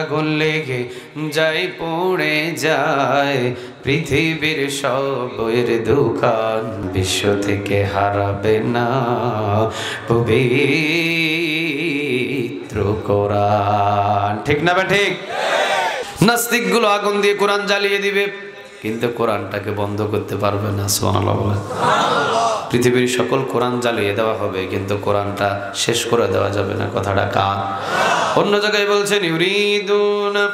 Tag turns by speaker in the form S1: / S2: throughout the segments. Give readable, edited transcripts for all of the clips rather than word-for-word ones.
S1: আগুন লেগে যায় পড়ে যায় পৃথিবীর সব বইয়ের দোকান বিশ্ব থেকে হারাবে না পবিত্র কোরআন। ঠিক না ঠিক? নাস্তিকগুলো আগুন দিয়ে কোরআন জ্বালিয়ে দিবে কিন্তু কোরআনটাকে বন্ধ করতে পারবে না। সুবহানাল্লাহ বলেন। পৃথিবীর সকল কোরআন জ্বালিয়ে দেওয়া হবে কিন্তু কোরআনটা শেষ করে দেওয়া যাবে না। কথাটা কার? অন্য জায়গায় বলছেন ইউরিদুনা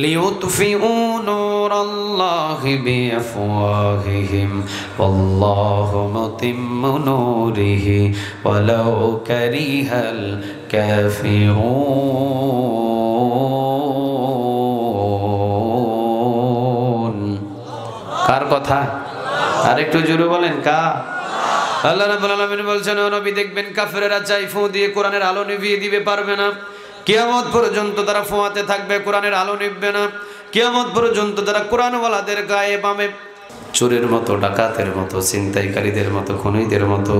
S1: লিইউতফিউ নূরাল্লাহি বিআফওয়াহিহিম ওয়াল্লাহু মুতিম্মু নূরিহি ওয়ালাউ কারিহাল কাফিরুন। কার কথা? আর একটু জোরে বলেন কার? আল্লাহ রাব্বুল আলামিন বলছেন ও নবী দেখবেন কাফেররা চাই ফু দিয়ে কোরআনের আলো নিভিয়ে দিবে, পারবে না। কিয়ামত পর্যন্ত তারা ফোয়াতে থাকবে, কোরআনের আলো নিভবে না। কিয়ামত পর্যন্ত তারা কোরআনওয়ালাদের গায়ে বামে চোরের মতো, ডাকাতের মতো, ছিনতাইকারীদের মতো, খুনিদের মতো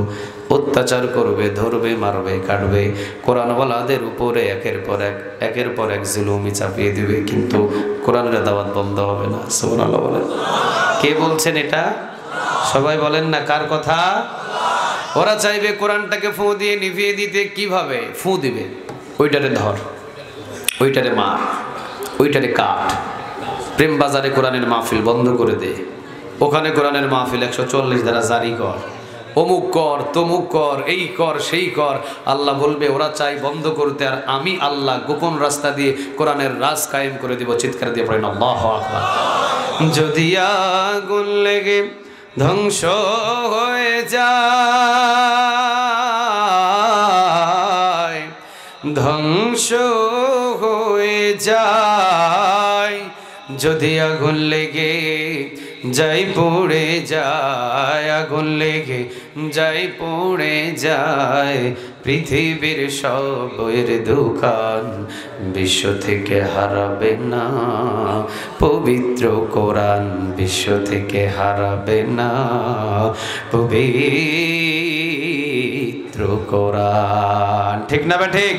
S1: অত্যাচার করবে, ধরবে, মারবে, কাটবে। কোরআনওয়ালাদের উপরে একের পর এক জুলুমি চাপিয়ে দিবে কিন্তু কোরআনের দাওয়াত বন্ধ হবে না। সুবহানাল্লাহ বলেন। কে বলছেন এটা? সবাই বলেন না কার কথা? ওরা চাইবে কোরআনটাকে ফু দিয়ে নিভিয়ে দিতে। কিভাবে ফু দিবে? ওইটারে ধর, ওইটারে মার, ওইটারে কাট। প্রেম বাজারে কোরআনের মাহফিল বন্ধ করে দে, ওখানে কোরআনের মাহফিল 140 ধারা জারি কর, অমুক কর, তমুক কর, এই কর, সেই কর। আল্লাহ বলবে ওরা চাই বন্ধ করতে, আর আমি আল্লাহ গোপন রাস্তা দিয়ে কোরআনের রাজ কায়েম করে দিব। চিৎকার দিয়ে পড়েন আল্লাহু আকবার। যদি আগুন লেগে ধ্বংস হয়ে যায়, ধ্বংস হয়ে যায়, যদি আগুন লেগে যাই পড়ে যায়, আগুন লেগে যাই পড়ে যায় পৃথিবীর সব বইয়ের দোকান বিশ্ব থেকে হারাবে না পবিত্র কোরআন, বিশ্ব থেকে হারাবে না পবিত্র কোরআন। ঠিক না বা ঠিক?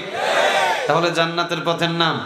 S1: তাহলে জান্নাতের পথের নাম